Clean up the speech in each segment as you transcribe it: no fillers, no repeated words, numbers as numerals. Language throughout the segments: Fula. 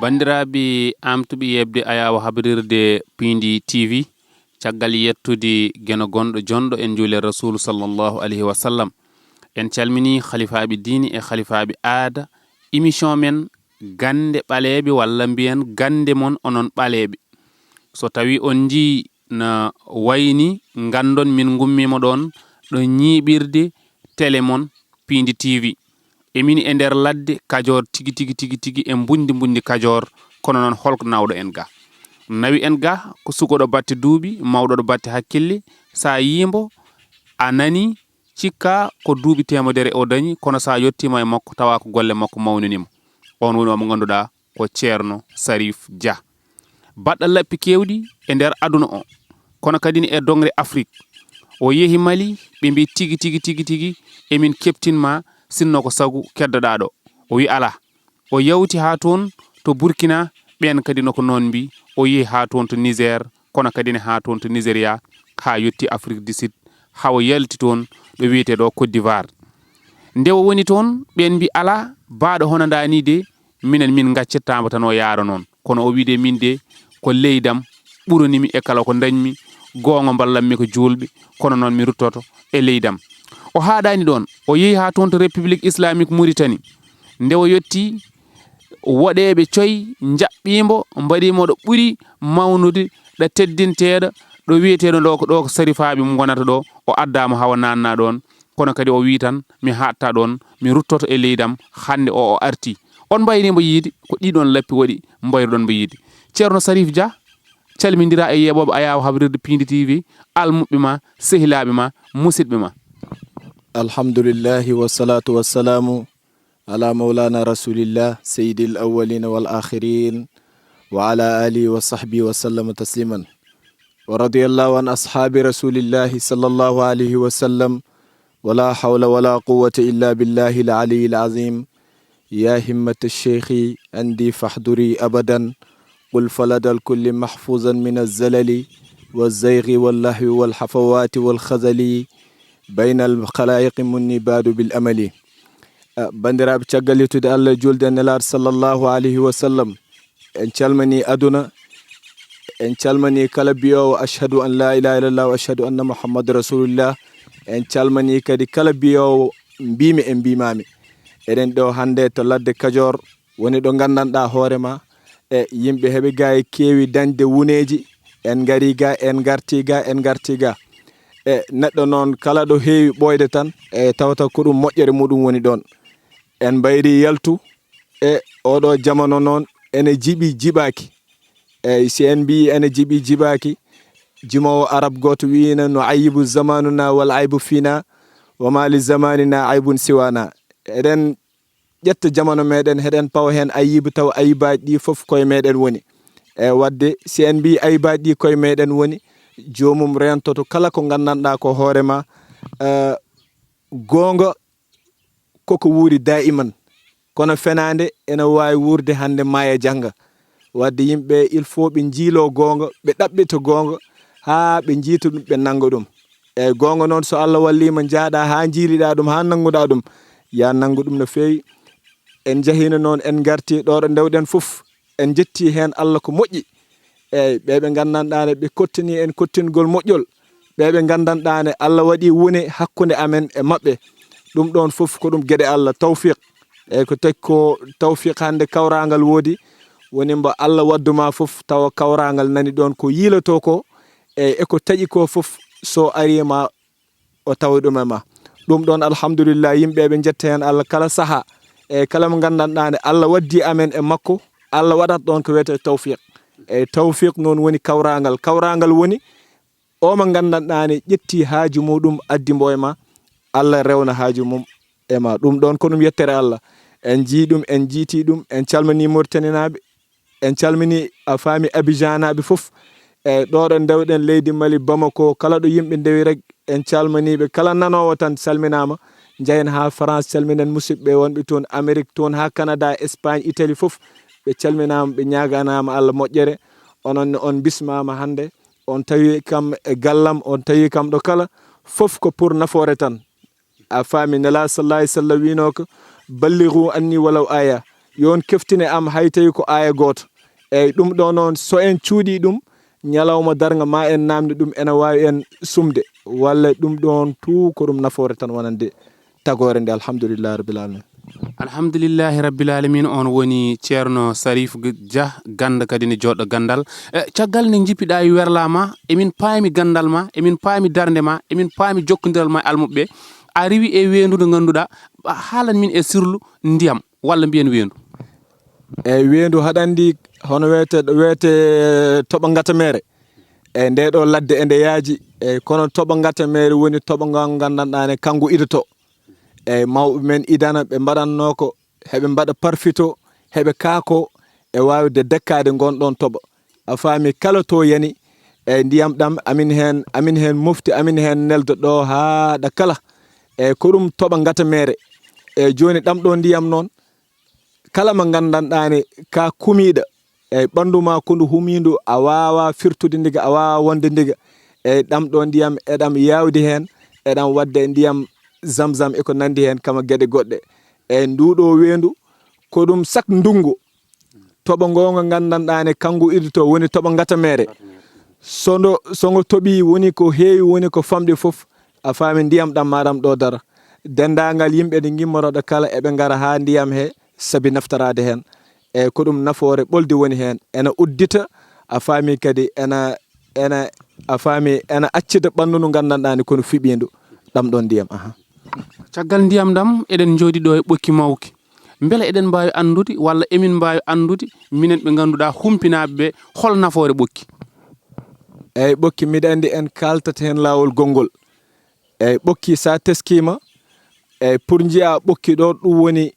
bandiraɓe amtuɓe yebde ayawa habrirde Pindi TV caggal yettude geno gonɗo jonɗo en juule rasul sallallahu alayhi wa sallam en calmini khalifaɓe dini e khalifaɓe aada émission men Gannde Baleebe walla mbiyen gande mon onon Baleebe so tawi on ji na wayni gandon min gummima ɗon ɗo ñiɓirde télé mon Pindi TV emini e nder ladde Kajoor tigi e bundi Kajoor kono non holko nawɗo en ga nawi en ga ko sukoɗo batte duuɓi mawɗo ɗo batte hakkille sa yimbo a nani cikka ko duuɓi temedere o dañi kono sa yettima e makko tawa ko golle makko mawninimo on woni mo ganduɗa ko Thierno Cherif Dia baɗɗo lappi kewɗi e nder aduna o kono kadi e dongre Afrique o yehi Mali ɓe mbi tigi emin keptinma sinno ko sagu keddoɗa ɗo o wi ala o yawti ha toon to Burkina ɓen kadi noko noon mbi o yehi ha toon to Niger kono kadi ha toon to Nigeria ha yetti Afrique du Sud hawa yalti toon ɗo wiyete ɗo Côte d'Ivoire nde o woni toon ɓen mbi ala baɗo hono dani de minen min gaccettamo tan o yaara noon kono o wiide min de ko leydam ɓuronimi e kala ko dañmi gonga ballanmi ko julɓe kono noon mi ruttoto e leydam o haɗani ɗon o yehi ha toon to République Islamique Mauritanie nde o yetti woɗeɓe coy jaɓɓimo mbaɗimo ɗo ɓuuri mawnude ɗo teddinteɗo ɗo wiyeteɗo ɗo ko sarifaɓe mo gonata ɗo o addama hawa nanna ɗon kono kadi o wi tan mi hatta ɗon mi ruttoto e leydam hande o arti on mbaynimo yiide ko ɗiɗon lappi waɗi mbayruɗon mbo yiide Thierno Cherif Dia calmindira e yeɓoɓe ayawa habrirde Pindi TV almuɓɓe ma sehilaɓe ma musidɓe ma alhamdulillahi wassalatu wassalamu ala maulana rasulillah sayyidil awwalin wal akhirin wa ala alihi wa sahbihi wa sallama tasliman wa radiyallahu an ashabi rasulillahi sallallahu alayhi wa sallam wala hawla wala quwwata illa billahi al-ali al-azim ya himmat ash-shaykh andi fahduri abadan qul faladal kulli mahfuzan min az-zalali waz-zayghi wal-lahwi wal-hafawati wal-khazali bayna al-khalaiq munibadu bil amali bandiraɓe caggal yettude Allah julde nelaɗo sallallahu alayhi wa sallam en calmani aduna en calmani kala biyowo ashhadu an la ilaha illallah wa ashhadu anna muhammadou rasulullah en calmani kadi kala biyowo mbimi e mbimami eɗen ɗo hande to ladde Kajoor woni ɗo gandanɗa hoorema e yimɓe heɓe ga e keewi dañde wuneji en gari ga en garti ga e neɗɗo noon kala ɗo heewi ɓoyde tan e tawata ko ɗum moƴƴere muɗum woni ɗon en mbayri yaltu e oɗo jamano noon ene jiiɓi jiɓaki e si en mbi ene jiiɓi jiɓaki jimowo arab goto wina no ayibu zamanuna wal aybu fina wa ma li zamanina aybun siwana eɗen ƴetta jamano meɗen heɗen pawa hen ayibu taw ayibaji ɗi foof koye meɗen woni e wadde si en mbi ayibaji ɗi koye meɗen woni jomum rentoto kala ko gandanɗa ko hoorema gonga koko wuuri daiman kono fenade ene wawi wurde hande maya jangga wadde yimɓe il faut ɓe jiilo gonga ɓe ɗaɓɓita gonga ha ɓe jiita ɗum ɓe nanga ɗum e gonga noon so Allah wallima jaaɗa ha jiiliɗa ɗum ha nanguɗa ɗum ya nangu ɗum no fewi en jahino noon en garti ɗo ɗo dewɗen foof en jetti hen Allah ko moƴƴi eyyi ɓeɓe gandanɗane ɓe kottini en kottingol moƴƴol ɓeɓe gandanɗane Allah waɗi wone hakkude amen e mabɓe ɗum ɗon foof ko ɗum gueɗe Allah tawfiq eyyi ko taki ko tawfiq hande kawragal woodi woni mbo Allah wadduma foof tawa kawragal nani ɗon ko yiiloto ko e ko taƴi ko foof so arima o tawa ɗum e ma ɗum ɗon alhamdulillah yimɓeɓe jetta hen Allah kala saaha e kala mo gandanɗane Allah waddi amen e makko Allah waɗat ɗon ko wiyete tawfiq e tawfiq noon woni kawragal woni o mo gandanɗane ƴetti haaju muɗum addi mbo e ma Allah rewna haaju mum e ma ɗum ɗon ko ɗum yettere Allah en jii ɗum en jiiti ɗum en calmini Mauritanianaɓe en calmini a faami Abidjanaɓe foof e ɗo ɗo dewɗen leydi Mali Bamako kala ɗo yimɓe dewi rek en calmaniɓe kala nanowo tan salminama jahen ha France calminen musidɓe wonɓe toon Amérique toon ha Canada Espagne Italie foof ɓe calminama ɓe ñaganama Allah moƴƴere onon on bismama hande on tawi kam e gallam on tawi kam ɗo kala foof ko pour nafoore tan a faami nela sallallahu alaihi wasallam wino ko ballighu anni walaw aya yon keftine am hay tawi ko aya goto eyyi ɗum ɗo noon so en cuuɗi ɗum ñalawma darga ma en namde ɗum ene wawi en sumde walla ɗum ɗon tout ko ɗum nafoore tan wonande tagore nde alhamdulillah rabbil alamin. alhamdulillahi rabbil alamin. On woni Thierno Cherif Dia Gannde kadi ne joɗɗo gandal. Caggal nde jippiɗa e werlama emin paami gandal ma emin paami darde ma emin paami jokkodiral ma e almuɓeɓe a rewi e wendu nde ganduɗa haalan min e sirlu ndiyam walla mbiyen wendu. eyyi wendu haɗandi hono wiyete toɓo ngatamere e nde ɗo ladde e nde yaaji e kono toɓo ngatamere woni toɓo ngal gandanɗane kango idoto e mawɓe men idana ɓe mbaɗanno ko heɓe mbaɗa parfito heɓe kaako e wawde dekkade gonɗon toɓo a faami kala to yani e ndiyam ɗam amin hen mofti amin hen neldo ɗo haɗa kala e ko ɗum toɓo ngatamere e joni ɗam ɗo ndiyam noon kala mo gandanɗane ka kumiɗo e ɓanduma ko ndu humindu a wawa firtude ndiga a wawa wonde ndiga e ɗam ɗo ndiyam eɗam yawdi hen eɗam wadde ndiyam zamzam eko nandi hen kama gueɗe goɗɗe e nduɗo wendu ko ɗum sak ndungu toɓo gonga gandanɗane kangu idoto woni toɓo ngatamere songo toɓi woni ko heewi woni ko famɗi foof a faami ndiyam ɗam maɗam ɗo dara dendagal yimɓe ɗe gimmoroɗo kala eɓe gara ha ndiyam he sabi naftarade hen e ko ɗum nafoore ɓoldi woni hen ena uddita a faami kadi ena a faami ena accida ɓandu ndu gandanɗani kono fiɓindu ɗam ɗon ndiyam caggal ndiyam ɗam eɗen jooɗi ɗo e ɓokki mawki beele eɗen mbawi andude walla emin mbawi andude minen ɓe ganduɗa humpinaɓe ɓe hol nafoore ɓokki. eyyi ɓokki miɗa andi en kaltata hen lawol gongol eyyi ɓokki sa teskima eyyi pour jiiya ɓokki ɗo ɗum woni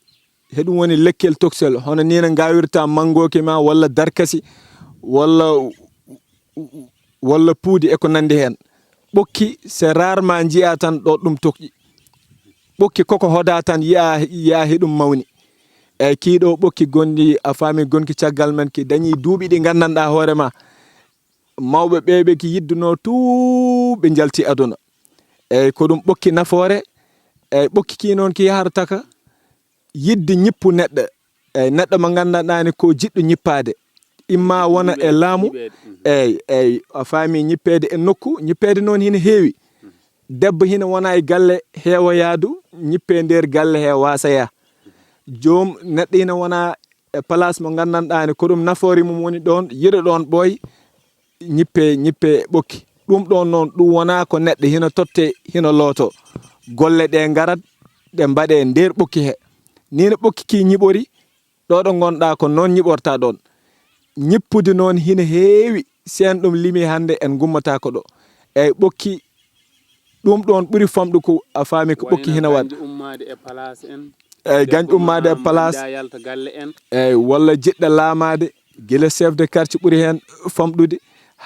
heɗum woni lekkel toksel hono ni no gawirta mangoki ma walla darkasi walla puudi eko nandi hen ɓokki c'est rarement jiiya tan ɗo ɗum toki ɓokki koko hoda tan yiya heɗum mawni eyyi kiiɗo ɓokki gondi a faami gonki caggal men ki dañi duuɓi ɗi gandanɗa hoorema mawɓe ɓeɓe ki yidduno tout ɓe jalti aduna eyyi ko ɗum ɓokki nafoore eyyi ɓokki ki noon ki yahartaka yidde ñippu neɗɗo eyyi neɗɗo mo gandanɗani ko jiɗɗo ñippade imma wona e laamu eyyi a faami ñippede e nokku ñippede noon hina heewi debbo hina wona e galle heewoyadu ñippe nder galle he wasaya joom neɗɗo hina wona e place mo gandanɗani ko ɗum nafoore mum woni ɗon yiɗo ɗon ɓooy ñippe ɓokki ɗum ɗon noon ɗum wona ko neɗɗo hina totte hina looto golle ɗe garat ɗe mbaɗe nder ɓokki he ni no ɓokki ki ñiɓori ɗo ɗo gonɗa ko noon ñiɓorta ɗon ñippude noon hina heewi sen ɗum limi hande en gummata ko ɗo eyyi ɓokki ɗum ɗon ɓuuri famɗu ko a faami ko ɓokki hina waɗa eyyi gañ ummade e place eyyi walla jiɗɗo laamade guila chef de quartier ɓuuri hen famɗude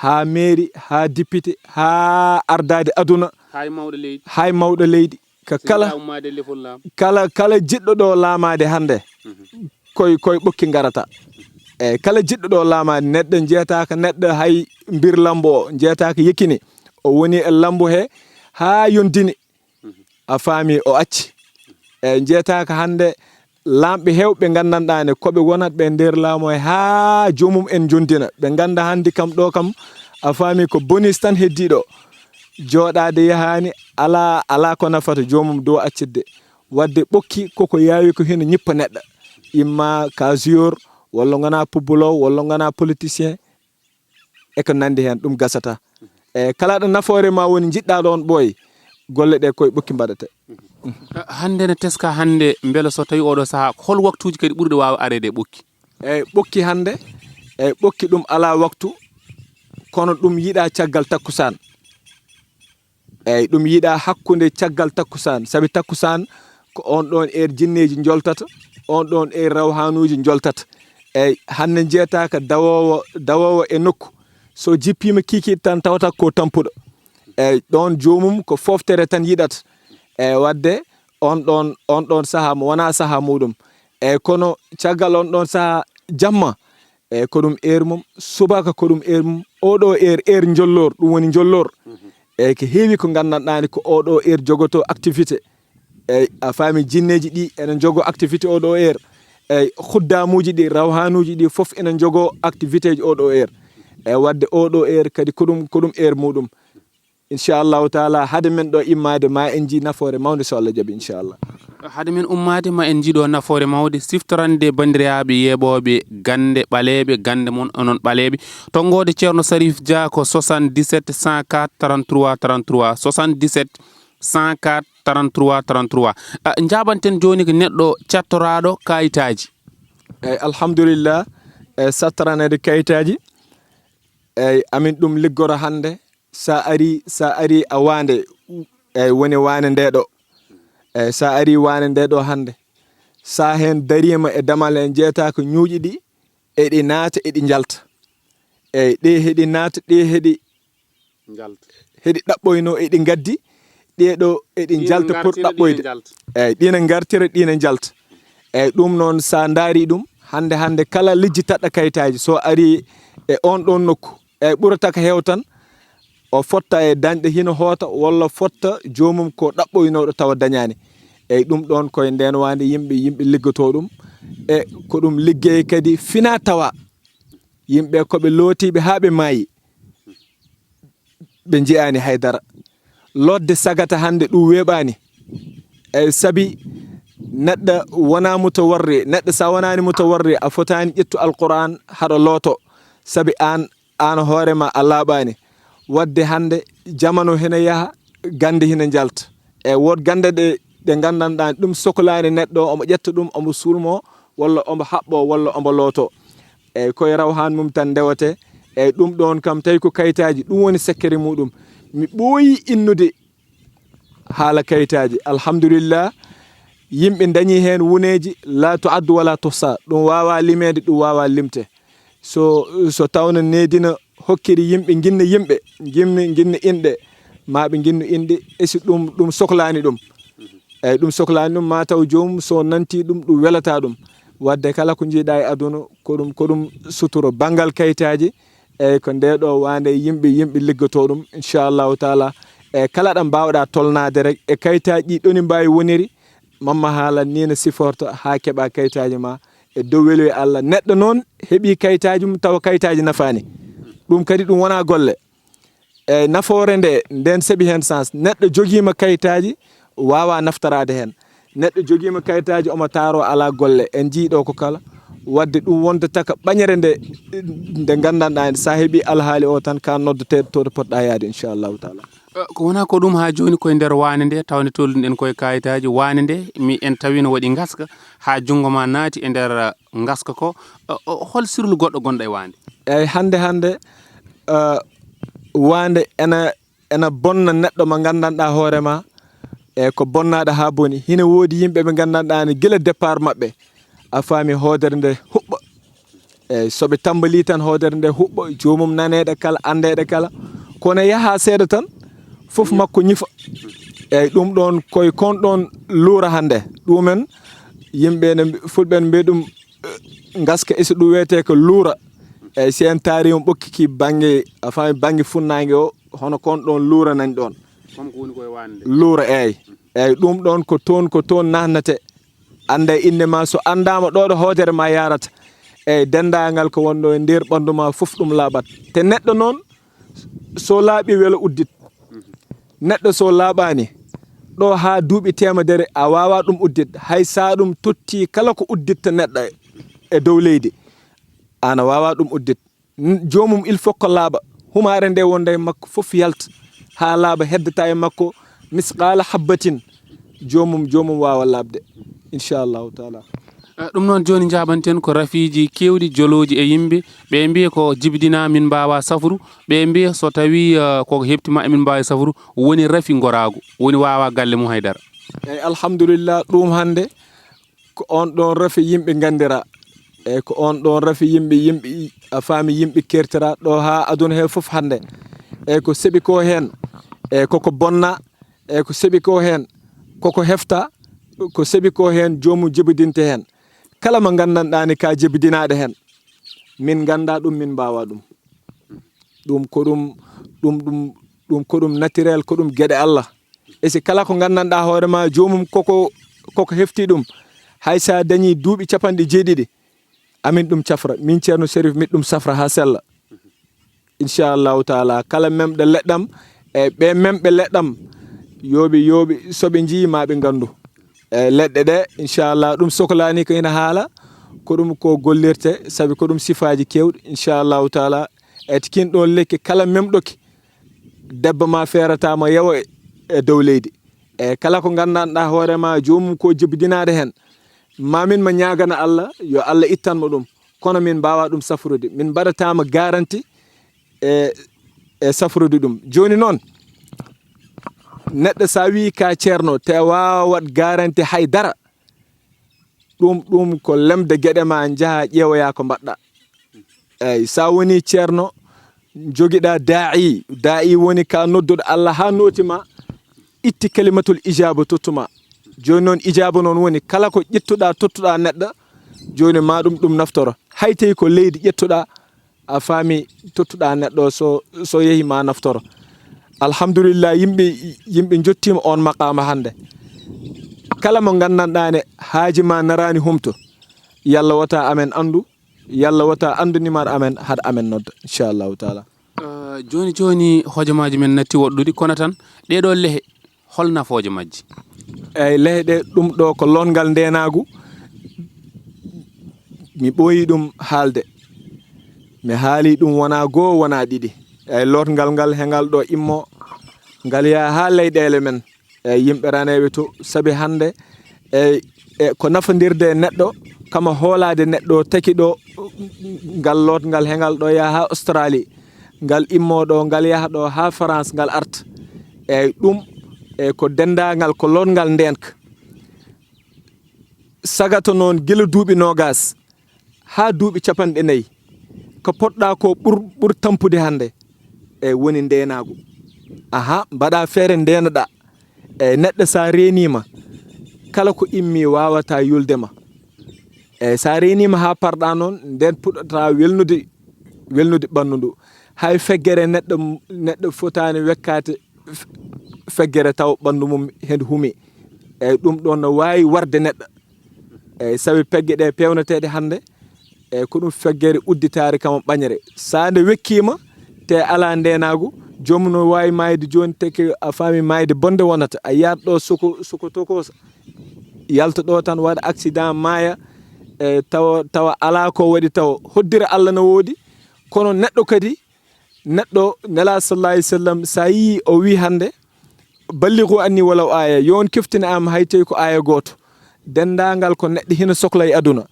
ha mairie ha député ha ardade aduna hay mawɗo leydi ka kala jiɗɗo ɗo laamade hande koye ɓokki garata eyyi kala jiɗɗo ɗo laamade neɗɗo jeetaka neɗɗo hay bir lambo o jeetaka yekkini o woni e lambo he ha yondini a faami o acci eyyi jeetaka hande lamɓe hewɓe gandanɗane koɓe wonat ɓe nder laamu he ha jomum en jondina ɓe ganda handi kam ɗo kam a faami ko bonus tan heddiɗo joɗade yahani ala ko nafata jomum dow accidde wadde ɓokki koko yawi ko hino ñippa neɗɗo imma casior walla gona pubulow walla gona politicien eko nandi hen ɗum gasata eyyi kala ɗo nafoore ma woni jiɗɗa ɗon ɓooy golle ɗe koye ɓokki mbaɗate hande ne teska hande beele so tawi oɗo saaha hol waktuji kadi ɓurɗo wawa arede e ɓokki eyyi ɓokki hande eyyi ɓokki ɗum ala waktu kono ɗum yiiɗa caggal takkusan eyyi ɗum yiiɗa hakkude caggal takkusan saabi takkusan ko on ɗon heure jinneji joltata on ɗon heure rawhanuji joltata eyyi hande jeetaka dawowo e nokku so jippima kikiɗe tan tawata ko tampuɗo eyyi ɗon jomum ko foftere tan yiɗata eyyi wadde on ɗon saaha mo wona saaha muɗum eyyi kono caggal on ɗon saaha jamma eyyi ko ɗum heure mum subaka ko ɗum heure mum oɗo heure jollor ɗum woni jollor eyyi ko heewi ko gandanɗani ko oɗo heure jogoto activité eyyi a faami jinneji ɗi ene jogo activité oɗo heure eyi khuddamuji ɗi rawhanuji ɗi fof ina jogo activité ji oɗo heure e wadde oɗo heure kadi ko ɗum heure muɗum inchallahu taala hade men ɗo immade ma en ji nafoore mawde so Allah jaaɓi inchallah. hade men ummade ma en jiiɗo nafoore mawde siftorande bandiraɓe yeɓoɓe Gannde Baleebe Gannde mon onon Baleebe tonggode Thierno Cherif Dia ko 77 104 33 33 77 104 33 33 jaɓanten joni ko neɗɗo cattoraɗo kayitaji. eyyi alhamdulillah sattoranede kayitaji eyyi amin ɗum liggora hande sa ari a wande eyyi woni wane ndeɗo eyyi sa ari wane ndeɗo hande sa hen darima e damal en jeeta ko ñuuƴi ɗi eɗi naata eɗi jalta eyyi ɗe heɗi naata ɗe heɗi ɗaɓɓoyno eɗi gaddi ɗeɗo eɗi jalta pour ɗaɓɓoyde eyyi ɗina gartira ɗina jalta eyyi ɗum noon sa daari ɗum hande kala lijjitaɗɗo kayitaji so ari e on ɗon nokku eyyi ɓurata ko heew tan o fotta e dañɗe hino hoota walla fotta jomum ko ɗaɓɓoynoɗo tawa dañani eyyi ɗum ɗon koye nden wande yimɓe liggoto ɗum e ko ɗum liggey kadi fina tawa yimɓe koɓe lootiɓe ha ɓe maayi ɓe jeyani haydara lodde sagata hande ɗum weeɓani eyyi saabi neɗɗo wona mutawarri neɗɗo sa wonani mutawarri a fotani ƴettu alquran haɗa looto saabi an hoorema a laaɓani wadde hande jamanu hene yaaha gande hina jalta e wod gande ɗe gandanɗa ɗum sohlani neɗɗo omo ƴetta ɗum omo sulmo walla omo haɓɓo walla omo looto eyyi koye rawhan mum tan ndewate eyyi ɗum ɗon kam tawi ko kayitaji ɗum woni sekkere muɗum mi ɓooyi innude haala kayitaji alhamdulillah yimɓe dañi hen wuneji la tuaddu wala tuhsa ɗum wawa limede ɗum wawa limte so tawno nedina hokkiri yimɓe ginna inɗe maɓe ginnu inde esi ɗum sohlani ɗum eyyi ɗum sohlani ɗum ma taw jomum so nanti ɗum welata ɗum wadde kala ko jiiɗa e aduna ko ɗum suturo banggal kayitaji eyyi ko ndeɗo wande yimɓe liggoto ɗum inchallahu taala e kala ɗo mbawɗa tolnade rek e kayitaji ɗi ɗoni mbawi woniri mamma haala ni no siforta ha keeɓa kayitaji ma e dow welo e Allah neɗɗo noon heeɓi kayitaji mum tawa kayitaji nafani ɗum kadi ɗum wona golle e nafoore nden seeɓi hen sens neɗɗo joguima kayitaji wawa naftarade hen neɗɗo joguima kayitaji omo taaro ala golle en jiiɗo ko kala wadde ɗum wondata ko ɓañere nde gandanɗa sa heeɓi alhaali o tan ka noddoteɗo to poɗɗa yaade inchallahu taala ko wona ko ɗum ha joni koye nder waane nde tawne tolluɗen koye kayitaji waane nde en tawi no waɗi gaska ha jungo ma naati e nder gaska ko hol sirlu goɗɗo gonɗo e waande eyyi hande waande ena bonna neɗɗo mo gandanɗa hoorema e ko bonnaɗo ha boni hina woodi yimɓe ɓe gandanɗa ne guila départ mabɓe a faami hoodere nde huɓɓa eyyi soɓe tambali tan hoodere nde huɓɓa jomum naneɗe kala andeɗe kala kono yaaha seeɗa tan fof makko ñifa eyyi ɗum ɗon koye kon ɗon luura hande ɗumen yimɓe ne fulɓe mbiya ɗum gaska esi ɗum wiyete ko luura eyyi si en taari on ɓokkiki banggue a faami banggue funnague o hono kon ɗon luura nani ɗon luura eyyi ɗum ɗon ko toon nannate anda inde ma so andama ɗo hoodere ma yarata eyyi dendagal ko wonɗo e nder ɓandu ma fof ɗum laaɓat te neɗɗo noon so laaɓi welo uddit neɗɗo so laaɓani ɗo ha duuɓi temedere a wawa ɗum uddit hay sa ɗum totti kala ko udditta neɗɗo e dow leydi ana wawa ɗum uddit jomum il faut ko laaɓa humare nde wonde e makko fof yalta ha laaɓa heddata e makko misqala habbatin jomum wawa labde inchallahu taala ɗum noon joni jaɓanten ko rafiji kewɗi joloji e yimɓe ɓe mbiya ko jibidina min mbawa safru ɓe mbiya so tawi koko heptima emin mbawi safru woni rafi gorago woni wawa galle mum haydara eyyi alhamdulillah ɗum hande ko on ɗon rafi yimɓe gandira eyyi ko on ɗon rafi yimɓe a faami yimɓe kertira ɗo ha aduna he foof hande eyyi ko seeɓi ko hen eyyi koko bonna eyyi ko seeɓi ko hen koko hefta ko seeɓi ko hen jomum jibidinte hen kala mo gandanɗani ka jibidinaɗo hen min ganda ɗum min mbawa ɗum ko ɗum naturel ko ɗum gueɗe Allah e si kala ko gandanɗa hoorema jomum koko hefti ɗum hay sa dañi duuɓi capanɗe jeeɗiɗi amin ɗum cafra min ceerno Cherif min ɗum safra ha sella inchallahu taala kala memɗe leɗɗam e ɓe memɓe leɗɗam yoɓi soɓe jii maɓe gandu e leɗɗe ɗe inchallah ɗum sohlani ko ina haala ko ɗum ko gollirte saabi ko ɗum sifaji kewɗi inchallahu taala e tikin ɗon lekki kala memɗoki debbo ma feeratama yewo e dow leydi e kala ko gandanɗa hoorema jomum ko jibbidinade hen mamin ma ñagana Allah yo Allah ittanmo ɗum kono min mbawa ɗum safrude min mbaɗatama garanti e safrude ɗum joni noon neɗɗo sa wi ka ceerno te wawat garanti haydara ɗum ko lemde gueɗe ma jaaha ƴeewoya ko mbaɗɗa eyyi sa woni ceerno joguiɗa daa'i woni ka nodduɗo Allah ha notima itti kalimatul ijaba tottuma joni noon ijaba noon woni kala ko ƴettuɗa tottuɗa neɗɗo joni ma ɗum naftoro hay tawi ko leydi ƴettuɗa a faami tottuɗa neɗɗo so yeehi ma naftoro alhamdulillah yimɓe jottima on maqama hande kala mo gandanɗane haaji ma narani humto yalla wata amen andu yalla wata andunimar amen haɗa amen nodda inchallahu taala joni hojomaji men natti woɗɗude kono tan ɗeɗo lehe hol nafoje majji eyyi lehe ɗe ɗum ɗo ko longal ndenagu mi ɓooyi ɗum haalde mi haali ɗum wona goho wona ɗiɗi eyyi lotgal ngal hengal ɗo immo ngal yaa ha leyɗele men eyyi yimɓe raneɓe to saabi hande e ko nafodirde neɗɗo kama hoolade neɗɗo taki ɗo ngal lotgal hengal ɗo yaa ha Australie ngal immo ɗo ngal yaha ɗo ha France ngal arta eyyi ɗum ko dendagal ko lotgal ndenka sagata noon guila duuɓi nogas ha duuɓi capanɗe nayyi ko poɗɗa ko ɓuur tampude hande e woni ndenagu aha mbaɗa feere ndenaɗa e neɗɗo sa renima kala ko immi wawata yuldema e sa renima ha parɗa noon nden puɗɗata welnude ɓandu ndu hay feggere neɗɗo fotani wekkate feggere taw ɓandu mum hen huumi eyyi ɗum ɗon no wawi warde neɗɗo eyyi saabi pegge ɗe pewneteɗe hande eyyi ko ɗum feggere udditare kama ɓañere sa nde wekkima te ala ndenagu jomum no wawi mayde joni teke a faami mayde bonde wonata a yiyat ɗo soko tokosa yalta ɗo tan waɗa accident maaya e tawa ala ko waɗi tawa hoddira Allah no woodi kono neɗɗo kadi neɗɗo nela sallallahu alaihi wasallam sa yi o wi hande ballighu anni walaw aya yon keftina am hay tawi ko aya goto dendagal ko neɗɗo hina sohla e aduna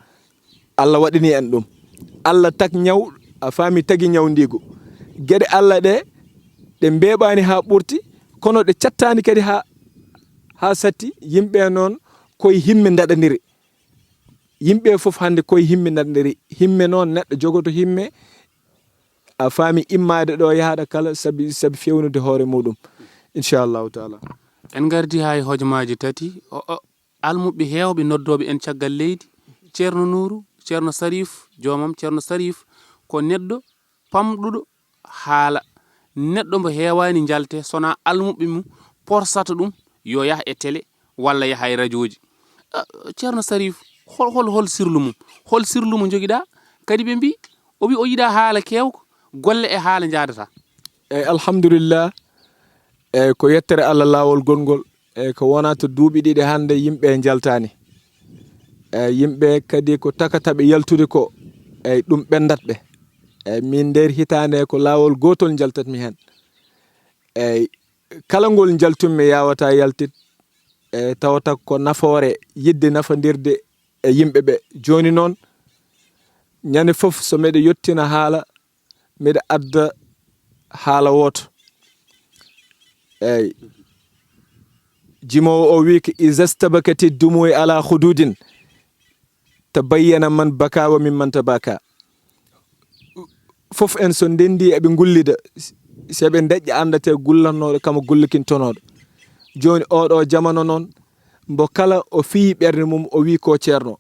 Allah waɗini en ɗum Allah tak ñaw a faami tagi ñawdigu gueɗe Allah ɗe mbeɓani ha ɓurti kono ɗe cattani kadi ha satti yimɓe noon koye himme daɗaniri yimɓe foof hande koye himme daɗaniri himme noon neɗɗo jogoto himme a faami immade ɗo yahaɗa kala saabi fewnude hoore muɗum inchallahu taala en gardi ha e hojomaji tati almuɓe hewɓe noddoɓe en caggal leydi ceerno Nouru ceerno Cherif jomam ceerno Cherif ko neɗɗo pamɗuɗo haala neɗɗo mo hewani jalte sona almuɓe mum porsata ɗum yo yaha e télé walla yaha e radio ji ceerno Cherif hol sirlu mum joguiɗa kadi ɓe mbi o wi o yiɗa haala kewko golle e haala jadata eyyi alhamdulillah eyyi ko yettere Allah lawol gongol eyyi ko wona to duuɓi ɗiɗi hande yimɓe jaltani eyyi yimɓe kadi ko takataɓe yaltude ko eyyi ɗum ɓendatɓe eyyi min nder hitande ko lawol gotol jaltatmi hen eyyi kala ngol jaltummi yawata yaltit eyyi tawata ko nafoore yidde nafodirde e yimɓeɓe joni noon ñande foof so mbeɗa yettina haala mbeɗa adda haala woto eyyi jimowo o wi ko isastabakati dumoy ala hududin tabayyana man baka wa mimman tabaka fof en so ndendi eɓe gullida seɓe deƴƴa andate gullannoɗo kama gullikintonoɗo joni oɗo jamano noon mbo kala o fiyi ɓerde mum o wi ko ceerno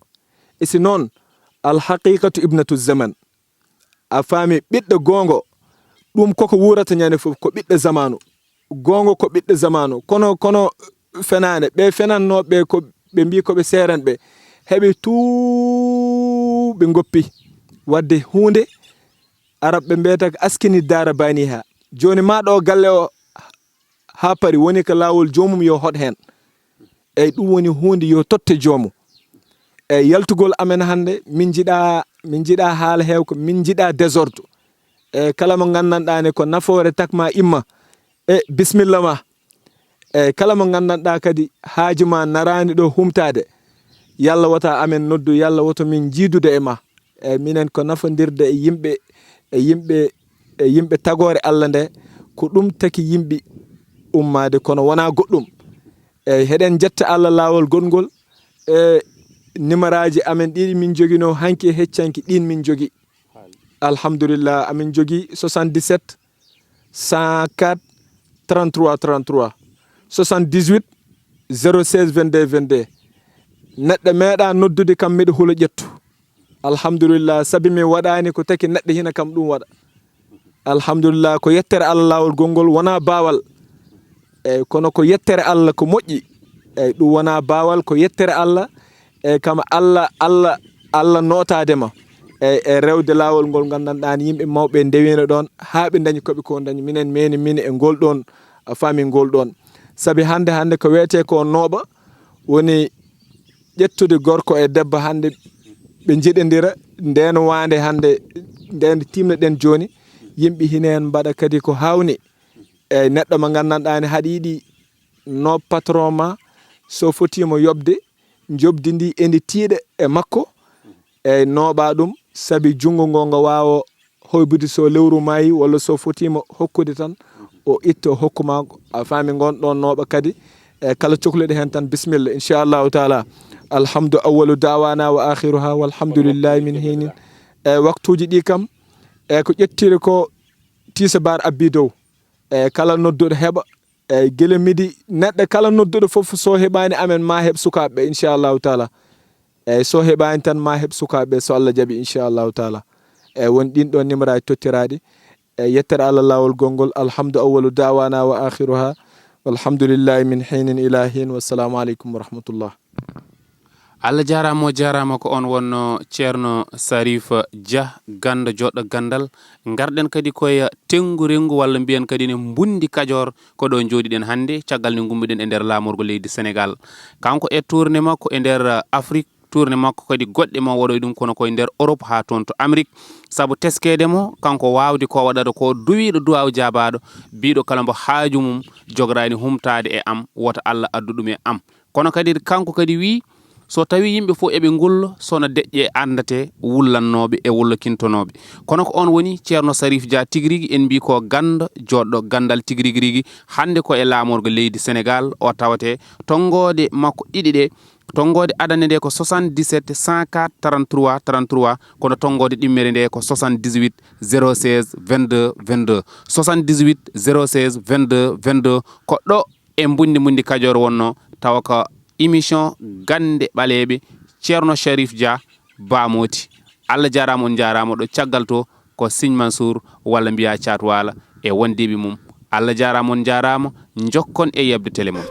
e si noon alhaqiqatu ibnatu zaman a faami ɓiɗɗo gongo ɗum koko wurata ñande foof ko ɓiɗɗo zamanu gongo ko ɓiɗɗo zamanu kono fenane ɓe fenannoɓe ko ɓe mbi koɓe seranɓe heɓe tuu ɓe goppi wadde hunde arab ɓe mbiyata ko askini dara bani ha joni ma ɗo galle o ha pari woni ko lawol jomum yo hot hen eyyi ɗum woni hunde yo totte jomum eyyi yaltugol amen hande min jiiɗa haala hewko min jiiɗa désordre eyyi kala mo gandanɗa ko nafoore takma imma bisimilla ma eyyi kala mo gandanɗa kadi haaji ma narani ɗo humtade yalla wata amen noddu yalla woto min jiidude e ma eyyi minen ko nafodirde e yimɓe tagore Allah nde ko ɗum taki yimɓe ummade kono wona goɗɗum eyyi heɗen jetta Allah lawol gongol numeraji amen ɗiɗi min joguino hanki heccanki ɗin min jogui alhamdulillah amin jogui 77 104 33 33 78 016 22 22 neɗɗo meeɗa noddude kam miɗo huulo ƴettu alhamdulillah sabi mi waɗani ko taki neɗɗo hina kam ɗum waɗa alhamdulillah ko yettere Allah lawol gongol wona bawal eyyi kono ko yettere Allah ko moƴƴi eyyi ɗum wona bawal ko yettere Allah eyyi kam Allah notadema e rewde lawol ngol gandanɗa yimɓe mawɓe ndewino ɗon ha ɓe dañi koɓe ko dañi minen mini e ngol ɗon fami ngol ɗon sabi hande ko wiyete ko nooɓa woni ƴettude gorko e debbo hande ɓe jiɗodira nden wande hande nden timnoɗen joni yimɓe hina hen mbaɗa kadi ko hawni eyyi neɗɗo mo gandanɗa ni haɗa yiiɗi no patron ma so fotimo yobde jobdi ndi edi tiiɗa e makko eyyi nooɓa ɗum sabi jungo ngo wawa hoybude so lewru maayi walla so fotima hokkude tan o itta hokkuma a faami gonɗon nooɓa kadi e kala cohluɗo hen tan bisimilla inchallahu taala alhamdu awwalu dawana wa akhiruha walhamdulillahi min hinin e waktuji ɗi kam e ko ƴettiri ko tisabar abbi dow e kala nodduɗo heɓa e guila midi neɗɗo kala nodduɗo foof so heɓani amen ma heɓ sukaɓeɓe inchallahu taala eyyi so heɓani tan ma heɓ sukaɓeɓe so Allah jaaɓi inchallahu taala eyyi won ɗin ɗon numeraji tottiraɗi e yettere Allah lawol gongol alhamdu awwalu dawana wa akhiruha walhamdulillahi min hinin ila hin wassalamu aleykum wa rahmatullah Allah jarama ko on wonno Thierno Cherif Dia Gannde joɗɗo gandal garɗen kadi koye tengurengu walla mbiyen kadi ne mbundi Kajoor ko ɗo joɗiɗen hande caggal nde gummiɗen e nder lamorgo leydi Sénégal kanko e tourné makko e nder Afrique tourné makko kadi goɗɗe mo waɗoy ɗum kono koye nder Europe ha toon to Amérique saabu teskede mo kanko wawde ko waɗata ko duwiɗo duwaw jabaɗo biɗo kala mbo haaju mum jograni humtade e am wota Allah addu ɗum e am kono kadi kanko kadi wi so tawi yimɓe fof eɓe ngullo sono deƴƴe andate wullannoɓe e wullokintonoɓe kono ko on woni Thierno Cherif Dia tigui en mbi ko Gannde joɗɗo gandal tigui hande ko e lamorgo leydi Sénégal o tawate tongode makko ɗiɗi ɗe tongode adane nde ko 77 104 33 33 kono tongode ɗimmere nde ko 78 016 22 22 78 016 22 22 ko ɗo e mbundi Kajoor wonno tawa ko émission Gannde Baleebe Thierno Cherif Dia bamoti Allah jarama on jarama ɗo caggal to ko Signe Mansour walla mbiya Thiat Wala e wondiɓe mum Allah jarama on jarama jokkon e yebde télé mum